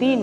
3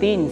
3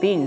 3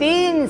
3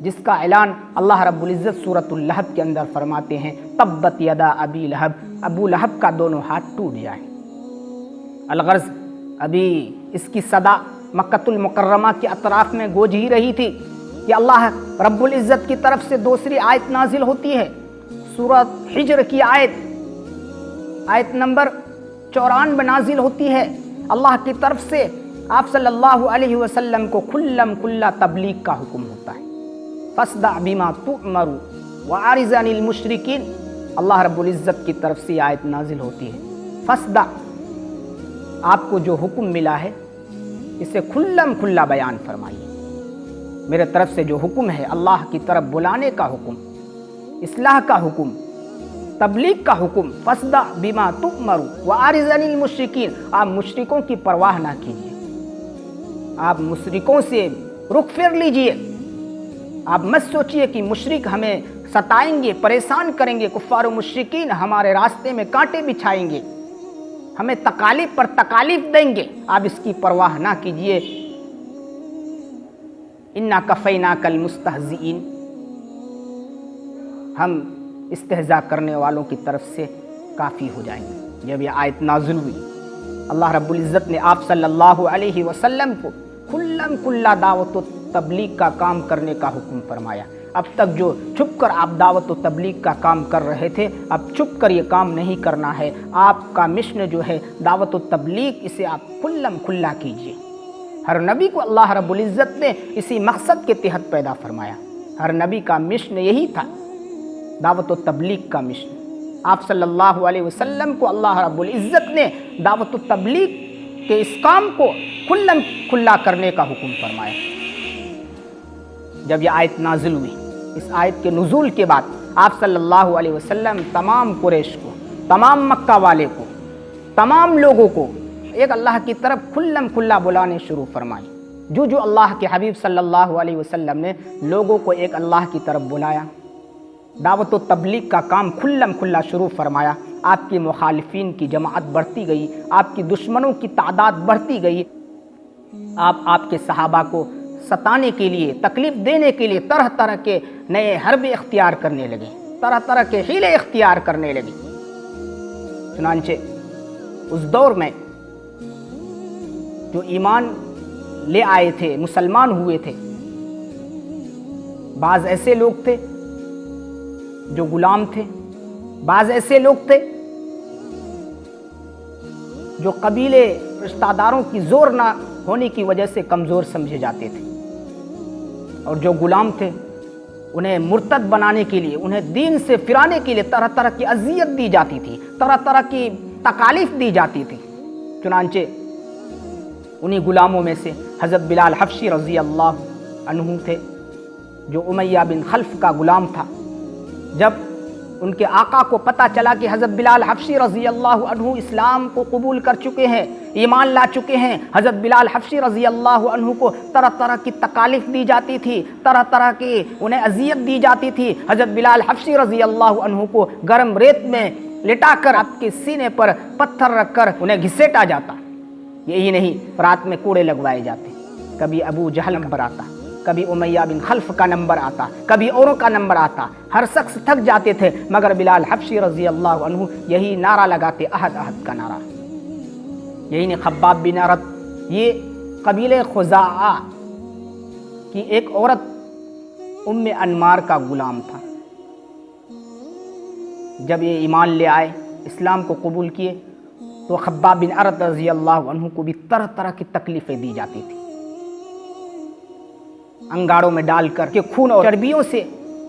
جس کا اعلان اللہ رب العزت سورۃ اللہب کے اندر فرماتے ہیں تبت یدا ابی لہب، ابو لہب کا دونوں ہاتھ ٹوٹ جائیں۔ الغرض ابھی اس کی صدا مکۃ المکرمہ کے اطراف میں گونج ہی رہی تھی کہ اللہ رب العزت کی طرف سے دوسری آیت نازل ہوتی ہے، سورۃ حجر کی آیت نمبر 94 نازل ہوتی ہے۔ اللہ کی طرف سے آپ صلی اللہ علیہ وسلم کو کھلم کھلا تبلیغ کا حکم ہوتا ہے۔ فاصدع بما تؤمر واعرض عن المشرکین، اللہ رب العزت کی طرف سے آیت نازل ہوتی ہے، فاصدع، آپ کو جو حکم ملا ہے اسے کھلم کھلا بیان فرمائیے۔ میرے طرف سے جو حکم ہے، اللہ کی طرف بلانے کا حکم، اصلاح کا حکم، تبلیغ کا حکم، فاصدع بما تؤمر واعرض عن المشرکین، آپ مشرکوں کی پرواہ نہ کیجیے، آپ مشرکوں سے رخ پھیر لیجئے۔ آپ مت سوچئے کہ مشرک ہمیں ستائیں گے، پریشان کریں گے، کفار و مشرکین ہمارے راستے میں کانٹے بچھائیں گے، ہمیں تکالیف پر تکالیف دیں گے، آپ اس کی پرواہ نہ کیجئے۔ انا کفیناک المستہزئین، ہم استہزاء کرنے والوں کی طرف سے کافی ہو جائیں گے۔ جب یہ آیت نازل ہوئی، اللہ رب العزت نے آپ صلی اللہ علیہ وسلم کو کھلم کھلا دعوت و تبلیغ کا کام کرنے کا حکم فرمایا۔ اب تک جو چھپ کر آپ دعوت و تبلیغ کا کام کر رہے تھے، اب چھپ کر یہ کام نہیں کرنا ہے۔ آپ کا مشن جو ہے دعوت و تبلیغ، اسے آپ کھلم کھلا کیجیے۔ ہر نبی کو اللہ رب العزت نے اسی مقصد کے تحت پیدا فرمایا۔ ہر نبی کا مشن یہی تھا، دعوت و تبلیغ کا مشن۔ آپ صلی اللہ علیہ وسلم کو اللہ رب العزت نے دعوت و تبلیغ کے اس کام کو کھلم کھلا کرنے کا حکم فرمایا۔ جب یہ آیت نازل ہوئی، اس آیت کے نزول کے بعد آپ صلی اللہ علیہ وسلم تمام قریش کو، تمام مکہ والے کو، تمام لوگوں کو ایک اللہ کی طرف کھلم کھلا بلانے شروع فرمائی۔ جو اللہ کے حبیب صلی اللہ علیہ وسلم نے لوگوں کو ایک اللہ کی طرف بلایا، دعوت و تبلیغ کا کام کھلم کھلا شروع فرمایا، آپ کی مخالفین کی جماعت بڑھتی گئی، آپ کی دشمنوں کی تعداد بڑھتی گئی۔ آپ کے صحابہ کو ستانے کے لیے، تکلیف دینے کے لیے طرح طرح کے نئے حربے اختیار کرنے لگے، طرح طرح کے حیلے اختیار کرنے لگے۔ چنانچہ اس دور میں جو ایمان لے آئے تھے، مسلمان ہوئے تھے، بعض ایسے لوگ تھے جو غلام تھے، بعض ایسے لوگ تھے جو قبیلے رشتہ داروں کی زور نہ ہونے کی وجہ سے کمزور سمجھے جاتے تھے، اور جو غلام تھے انہیں مرتد بنانے کے لیے، انہیں دین سے پھرانے کے لیے طرح طرح کی اذیت دی جاتی تھی، طرح طرح کی تکالیف دی جاتی تھی۔ چنانچہ انہی غلاموں میں سے حضرت بلال حبشی رضی اللہ عنہ تھے، جو امیہ بن خلف کا غلام تھا۔ جب ان کے آقا کو پتہ چلا کہ حضرت بلال حبشی رضی اللہ عنہ اسلام کو قبول کر چکے ہیں، ایمان لا چکے ہیں، حضرت بلال حبشی رضی اللہ عنہ کو طرح طرح کی تکالیف دی جاتی تھی، طرح طرح کی انہیں اذیت دی جاتی تھی۔ حضرت بلال حبشی رضی اللہ عنہ کو گرم ریت میں لٹا کر آپ کے سینے پر پتھر رکھ کر انہیں گھسیٹا جاتا۔ یہی نہیں، رات میں کوڑے لگوائے جاتے، کبھی ابو جہل نمبر آتا، کبھی امیہ بن خلف کا نمبر آتا، کبھی اوروں کا نمبر آتا۔ ہر شخص تھک جاتے تھے، مگر بلال حبشی رضی اللہ عنہ یہی نعرہ لگاتے، احد احد کا نعرہ۔ یہی نہیں، خباب بن ارت، یہ قبیلے خزاعہ کی ایک عورت ام انمار کا غلام تھا۔ جب یہ ایمان لے آئے، اسلام کو قبول کیے، تو خباب بن ارت رضی اللہ عنہ کو بھی طرح طرح کی تکلیفیں دی جاتی تھی، انگاروں میں ڈال کر کے خون اور چربیوں سے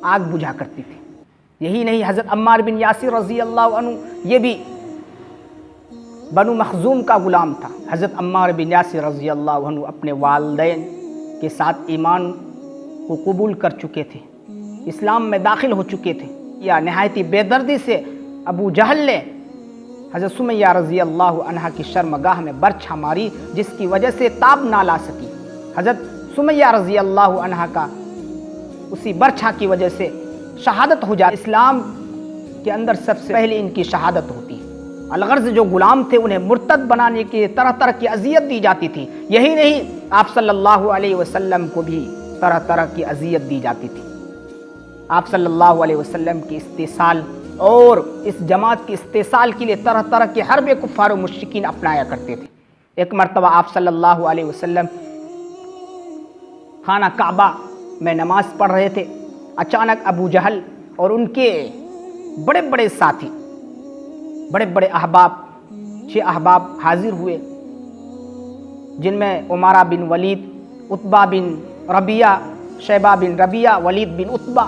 آگ بجھا کرتی تھی۔ یہی نہیں، حضرت عمار بن یاسر رضی اللہ عنہ، یہ بھی بنو مخزوم کا غلام تھا۔ حضرت عمار بن یاسر رضی اللہ عنہ اپنے والدین کے ساتھ ایمان کو قبول کر چکے تھے، اسلام میں داخل ہو چکے تھے، یا نہایتی بے دردی سے ابو جہل نے حضرت سمیہ رضی اللہ عنہ کی شرمگاہ میں برچھا ماری، جس کی وجہ سے تاب نہ لا سکی۔ حضرت سمیہ رضی اللہ عنہ کا اسی برچھا کی وجہ سے شہادت ہو جاتی۔ اسلام کے اندر سب سے پہلے ان کی شہادت ہوتی ہے۔ الغرض جو غلام تھے انہیں مرتد بنانے کے طرح طرح کی اذیت دی جاتی تھی۔ یہی نہیں، آپ صلی اللہ علیہ وسلم کو بھی طرح طرح کی اذیت دی جاتی تھی۔ آپ صلی اللہ علیہ وسلم کی استحصال اور اس جماعت کی استحصال کے لیے طرح طرح کے حربے کفار و مشرکین اپنایا کرتے تھے۔ ایک مرتبہ آپ صلی اللہ علیہ وسلم خانہ کعبہ میں نماز پڑھ رہے تھے، اچانک ابو جہل اور ان کے بڑے بڑے ساتھی، بڑے بڑے احباب، 6 احباب حاضر ہوئے، جن میں عمارہ بن ولید، عتبہ بن ربیعہ، شیبہ بن ربیعہ، ولید بن عتبہ،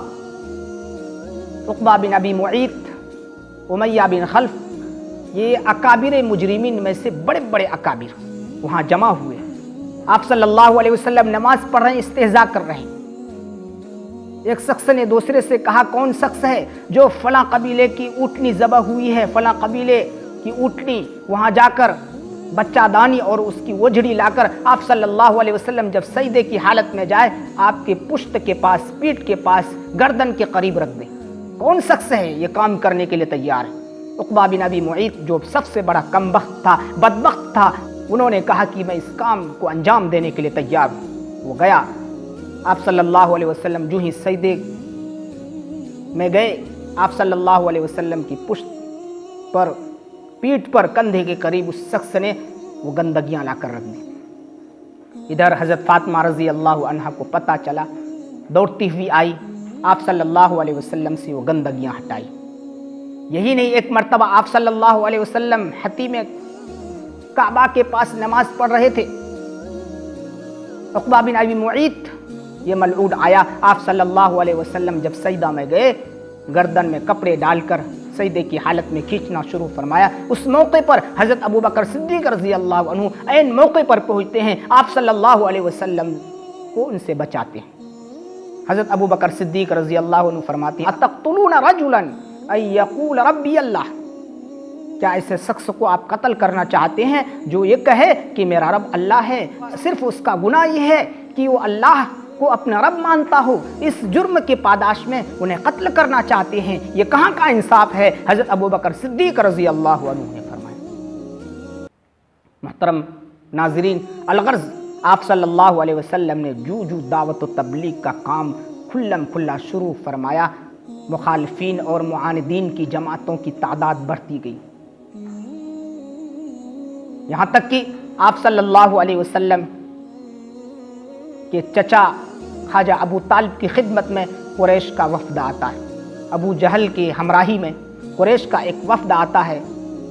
عقبہ بن ابی معیط، امیہ بن خلف، یہ اکابر مجرمین میں سے بڑے بڑے اکابر وہاں جمع ہوئے۔ آپ صلی اللہ علیہ وسلم نماز پڑھ رہے ہیں، استہزاء کر رہے ہیں۔ ایک شخص نے دوسرے سے کہا، کون شخص ہے جو فلاں قبیلے کی اونٹنی ذبح ہوئی ہے، فلاں قبیلے کی اونٹنی، وہاں جا کر بچہ دانی اور اس کی وجڑی لا کر آپ صلی اللہ علیہ وسلم جب سجدے کی حالت میں جائے، آپ کے پشت کے پاس، پیٹھ کے پاس، گردن کے قریب رکھ دیں۔ کون شخص ہے یہ کام کرنے کے لیے تیار ہے؟ عقبہ بن ابی معیط، جو سب سے بڑا کمبخت تھا، بدبخت تھا، انہوں نے کہا کہ میں اس کام کو انجام دینے کے لیے تیار ہوں۔ وہ گیا۔ آپ صلی اللہ علیہ وسلم جو ہی سجدے میں گئے، آپ صلی اللہ علیہ وسلم کی پشت پر، پیٹھ پر، کندھے کے قریب اس شخص نے وہ گندگیاں لا کر رکھ دی۔ ادھر حضرت فاطمہ رضی اللہ عنہا کو پتہ چلا، دوڑتی ہوئی آئی، آپ صلی اللہ علیہ وسلم سے وہ گندگیاں ہٹائی۔ یہی نہیں، ایک مرتبہ آپ صلی اللہ علیہ وسلم حتیم کعبہ کے پاس نماز پڑھ رہے تھے، عقبہ بن ابی معیط یہ ملعون آیا، آپ صلی اللہ علیہ وسلم جب سجدہ میں گئے، گردن میں کپڑے ڈال کر سجدے کی حالت میں کھینچنا شروع فرمایا۔ اس موقع پر حضرت ابو بکر صدیق رضی اللہ عنہ عین موقع پر پہنچتے ہیں، آپ صلی اللہ علیہ وسلم کو ان سے بچاتے ہیں۔ حضرت ابو بکر صدیق رضی اللہ عنہ فرماتے ہیں، اتقتلون رجلا ان یقول ربی اللہ، کیا ایسے شخص کو آپ قتل کرنا چاہتے ہیں جو یہ کہے کہ میرا رب اللہ ہے؟ صرف اس کا گناہ یہ ہے کہ وہ اللہ کو اپنا رب مانتا ہو، اس جرم کے پاداش میں انہیں قتل کرنا چاہتے ہیں، یہ کہاں کا انصاف ہے؟ حضرت ابو بکر صدیق رضی اللہ عنہ نے فرمایا۔ محترم ناظرین، الغرض آپ صلی اللہ علیہ وسلم نے جو دعوت و تبلیغ کا کام کھلم کھلا شروع فرمایا، مخالفین اور معاندین کی جماعتوں کی تعداد بڑھتی گئی، یہاں تک کہ آپ صلی اللہ علیہ وسلم کے چچا خواجہ ابو طالب کی خدمت میں قریش کا وفد آتا ہے۔ ابو جہل کی ہمراہی میں قریش کا ایک وفد آتا ہے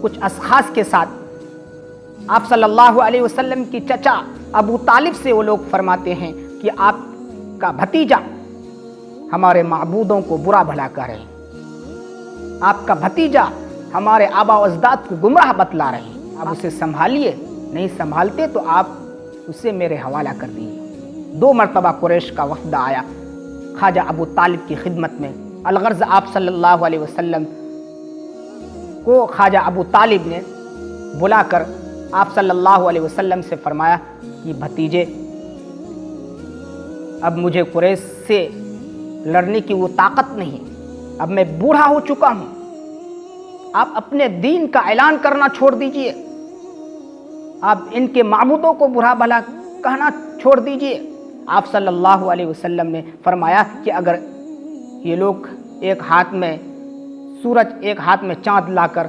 کچھ اشخاص کے ساتھ۔ آپ صلی اللہ علیہ وسلم کی چچا ابو طالب سے وہ لوگ فرماتے ہیں کہ آپ کا بھتیجا ہمارے معبودوں کو برا بھلا کہہ رہے ہیں، آپ کا بھتیجا ہمارے آبا و اجداد کو گمراہ بتلا رہے ہیں، آپ اسے سنبھالیے، نہیں سنبھالتے تو آپ اسے میرے حوالہ کر دیجیے۔ 2 مرتبہ قریش کا وفد آیا خواجہ ابو طالب کی خدمت میں۔ الغرض آپ صلی اللہ علیہ وسلم کو خواجہ ابو طالب نے بلا کر آپ صلی اللہ علیہ وسلم سے فرمایا کہ بھتیجے، اب مجھے قریش سے لڑنے کی وہ طاقت نہیں، اب میں بوڑھا ہو چکا ہوں، آپ اپنے دین کا اعلان کرنا چھوڑ دیجئے، آپ ان کے معبودوں کو برا بھلا کہنا چھوڑ دیجئے۔ آپ صلی اللہ علیہ وسلم نے فرمایا کہ اگر یہ لوگ ایک ہاتھ میں سورج ایک ہاتھ میں چاند لا کر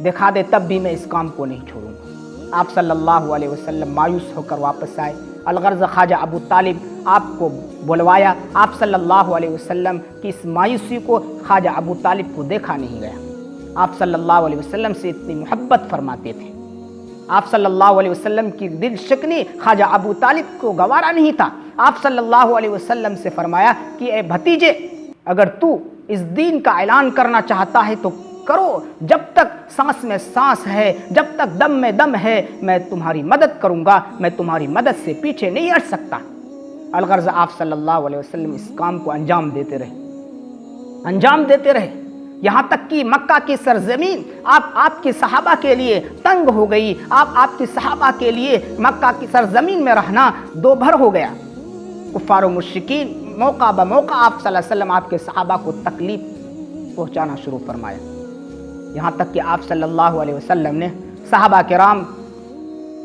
دکھا دے تب بھی میں اس کام کو نہیں چھوڑوں گا۔ آپ صلی اللہ علیہ وسلم مایوس ہو کر واپس آئے۔ الغرض خواجہ ابو طالب آپ کو بلوایا، آپ صلی اللہ علیہ وسلم کی اس مایوسی کو خواجہ ابو طالب کو دیکھا نہیں گیا۔ آپ صلی اللہ علیہ وسلم سے اتنی محبت فرماتے تھے، آپ صلی اللہ علیہ وسلم کی دل شکنی خواجہ ابو طالب کو گوارا نہیں تھا۔ آپ صلی اللہ علیہ وسلم سے فرمایا کہ اے بھتیجے، اگر تو اس دین کا اعلان کرنا چاہتا ہے تو کرو، جب تک سانس میں سانس ہے، جب تک دم میں دم ہے، میں تمہاری مدد کروں گا، میں تمہاری مدد سے پیچھے نہیں ہٹ سکتا۔ الغرض آپ صلی اللہ علیہ وسلم اس کام کو انجام دیتے رہے، یہاں تک کہ مکہ کی سرزمین آپ کے صحابہ کے لیے تنگ ہو گئی، آپ کے صحابہ کے لیے مکہ کی سرزمین میں رہنا دوبھر ہو گیا۔ کفار و مشرکین موقع بموقع آپ صلی اللہ علیہ وسلم آپ کے صحابہ کو تکلیف پہنچانا شروع فرمایا، یہاں تک کہ آپ صلی اللہ علیہ وسلم نے صحابہ کرام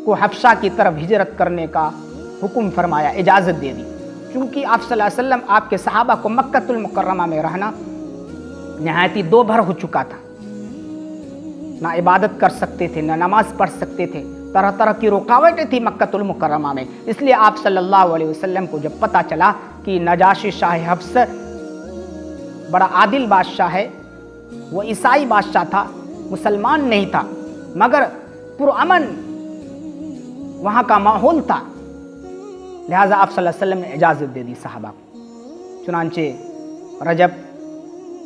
کو حبشہ کی طرف ہجرت کرنے کا حکم فرمایا، اجازت دے دی۔ چونکہ آپ صلی اللہ علیہ وسلم آپ کے صحابہ کو مکہ المکرمہ میں رہنا نہایت ہی دو بھر ہو چکا تھا، نہ عبادت کر سکتے تھے، نہ نماز پڑھ سکتے تھے، طرح طرح کی رکاوٹیں تھیں مکہ المکرمہ میں۔ اس لیے آپ صلی اللہ علیہ وسلم کو جب پتہ چلا کہ نجاشی شاہ حبش بڑا عادل بادشاہ ہے، وہ عیسائی بادشاہ تھا، مسلمان نہیں تھا، مگر پرامن وہاں کا ماحول تھا، لہٰذا آپ صلی اللہ علیہ وسلم نے اجازت دے دی صحابہ کو۔ چنانچہ رجب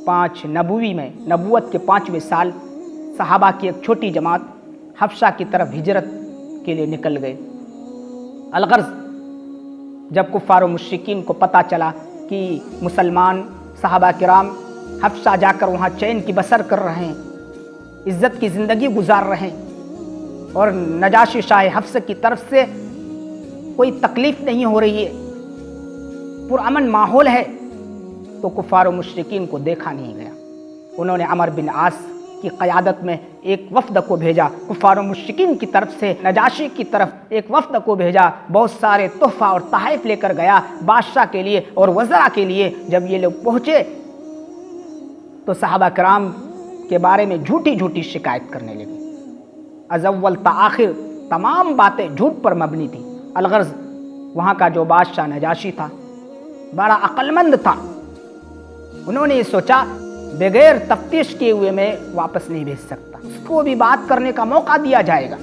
5 نبوی میں، نبوت کے 5ویں سال، صحابہ کی ایک چھوٹی جماعت حبشہ کی طرف ہجرت کے لیے نکل گئے۔ الغرض جب کفار و مشرکین کو پتہ چلا کہ مسلمان صحابہ کرام حبشہ جا کر وہاں چین کی بسر کر رہے ہیں، عزت کی زندگی گزار رہے ہیں، اور نجاشی شاہ حبش کی طرف سے کوئی تکلیف نہیں ہو رہی ہے، پرامن ماحول ہے، تو کفار و مشرکین کو دیکھا نہیں گیا۔ انہوں نے عمر بن عاص کی قیادت میں ایک وفد کو بھیجا، کفار و مشرکین کی طرف سے نجاشی کی طرف ایک وفد کو بھیجا، بہت سارے تحفہ اور تحائف لے کر گیا بادشاہ کے لیے اور وزراء کے لیے۔ جب یہ لوگ پہنچے تو صحابہ کرام کے بارے میں جھوٹی جھوٹی شکایت کرنے لگے، از اول تا آخر تمام باتیں جھوٹ پر مبنی تھیں۔ الغرض وہاں کا جو بادشاہ نجاشی تھا بڑا عقل مند تھا، انہوں نے یہ سوچا بغیر تفتیش کیے ہوئے میں واپس نہیں بھیج سکتا، اس کو بھی بات کرنے کا موقع دیا جائے گا۔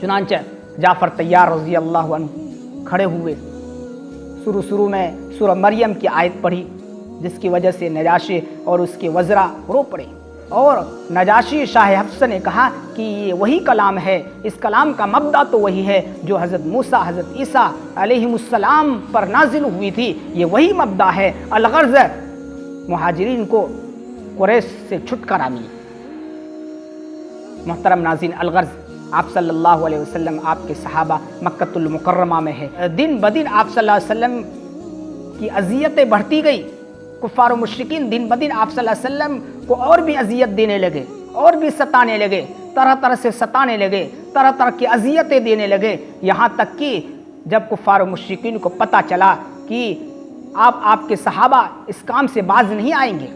چنانچہ جعفر طیار رضی اللہ عنہ کھڑے ہوئے، شروع میں سورہ مریم کی آیت پڑھی، جس کی وجہ سے نجاشی اور اس کے وزراء رو پڑے، اور نجاشی شاہ حبش نے کہا کہ یہ وہی کلام ہے، اس کلام کا مبدا تو وہی ہے جو حضرت موسیٰ حضرت عیسیٰ علیہ السلام پر نازل ہوئی تھی، یہ وہی مبدا ہے۔ الغرض مہاجرین کو قریش سے چھٹکارا ملی۔ محترم ناظرین، الغرض آپ صلی اللہ علیہ وسلم، آپ کے صحابہ مکہ المکرمہ میں ہے، دن بدن آپ صلی اللہ علیہ وسلم کی اذیتیں بڑھتی گئی، کفار و مشرکین دن بدن آپ صلی اللہ علیہ وسلم کو اور بھی اذیت دینے لگے، اور بھی ستانے لگے، طرح طرح سے ستانے لگے، طرح طرح کی اذیتیں دینے لگے، یہاں تک کہ جب کفار و مشرکین کو پتہ چلا کہ آپ کے صحابہ اس کام سے باز نہیں آئیں گے،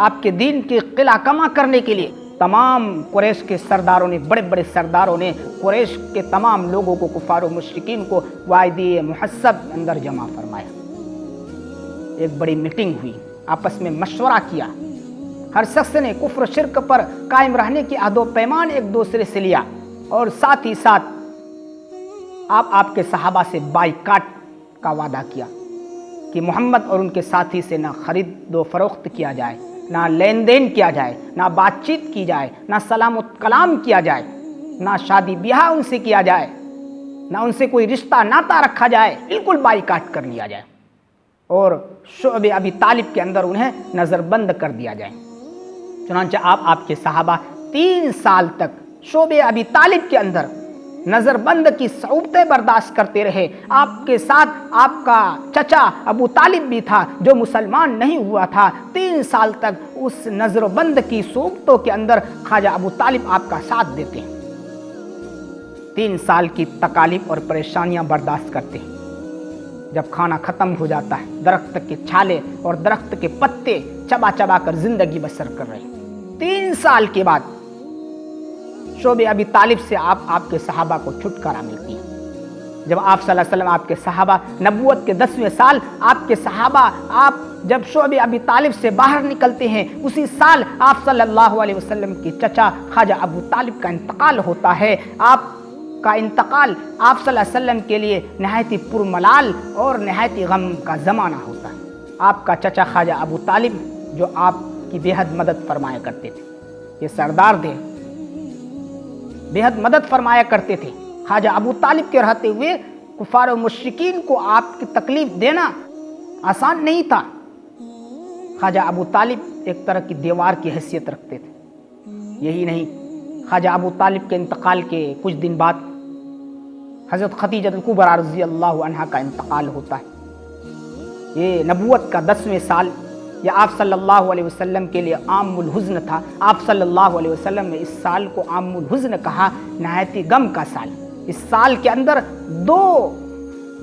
آپ کے دین کی قلعہ کما کرنے کے لیے تمام قریش کے سرداروں نے، بڑے بڑے سرداروں نے قریش کے تمام لوگوں کو، کفار و مشرکین کو وادی محسب اندر جمع فرمایا۔ ایک بڑی میٹنگ ہوئی، آپس میں مشورہ کیا، ہر شخص نے کفر و شرک پر قائم رہنے کی عہد و پیمان ایک دوسرے سے لیا، اور ساتھ ہی ساتھ آپ کے صحابہ سے بائیکاٹ کا وعدہ کیا کہ محمد اور ان کے ساتھی سے نہ خرید و فروخت کیا جائے، نہ لین دین کیا جائے، نہ بات چیت کی جائے، نہ سلام و کلام کیا جائے، نہ شادی بیاہ ان سے کیا جائے، نہ ان سے کوئی رشتہ ناتا رکھا جائے، بالکل بائیکاٹ کر لیا جائے، اور شعب ابی طالب کے اندر انہیں نظر بند کر دیا جائے۔ چنانچہ آپ کے صحابہ 3 سال تک شعب ابی طالب کے اندر نظر بند کی صعوبتیں برداشت کرتے رہے۔ آپ کے ساتھ آپ کا چچا ابو طالب بھی تھا جو مسلمان نہیں ہوا تھا۔ 3 سال تک اس نظر بند کی صعوبتوں کے اندر خواجہ ابو طالب آپ کا ساتھ دیتے ہیں، 3 سال کی تکالیف اور پریشانیاں برداشت کرتے ہیں۔ جب کھانا ختم ہو جاتا ہے، درخت کے چھالے اور درخت کے پتے چبا چبا کر زندگی بسر کر رہے ہیں۔ 3 سال کے بعد شعب ابی طالب سے آپ کے صحابہ کو چھٹکارا ملتی ہے۔ جب آپ صلی اللہ علیہ وسلم، آپ کے صحابہ نبوت کے 10ویں سال، آپ کے صحابہ آپ جب شعب ابی طالب سے باہر نکلتے ہیں، اسی سال آپ صلی اللہ علیہ وسلم کے چچا خواجہ ابو طالب کا انتقال ہوتا ہے۔ آپ کا انتقال آپ صلی اللہ علیہ وسلم کے لیے نہایت ہی پرملال اور نہایت ہی غم کا زمانہ ہوتا ہے۔ آپ کا چچا خواجہ ابو طالب جو آپ کی بے حد مدد فرمایا کرتے تھے، یہ سردار تھے، بے حد مدد فرمایا کرتے تھے۔ خواجہ ابو طالب کے رہتے ہوئے کفار و مشرکین کو آپ کی تکلیف دینا آسان نہیں تھا۔ خواجہ ابو طالب ایک طرح کی دیوار کی حیثیت رکھتے تھے۔ یہی نہیں، خواجہ ابو طالب کے انتقال کے کچھ دن بعد حضرت خدیجہ کبریٰ رضی اللہ عنہا کا انتقال ہوتا ہے۔ یہ نبوت کا 10ویں سال، یہ آپ صلی اللہ علیہ وسلم کے لیے عام الحزن تھا۔ آپ صلی اللہ علیہ وسلم نے اس سال کو عام الحزن کہا، نہایت غم کا سال۔ اس سال کے اندر 2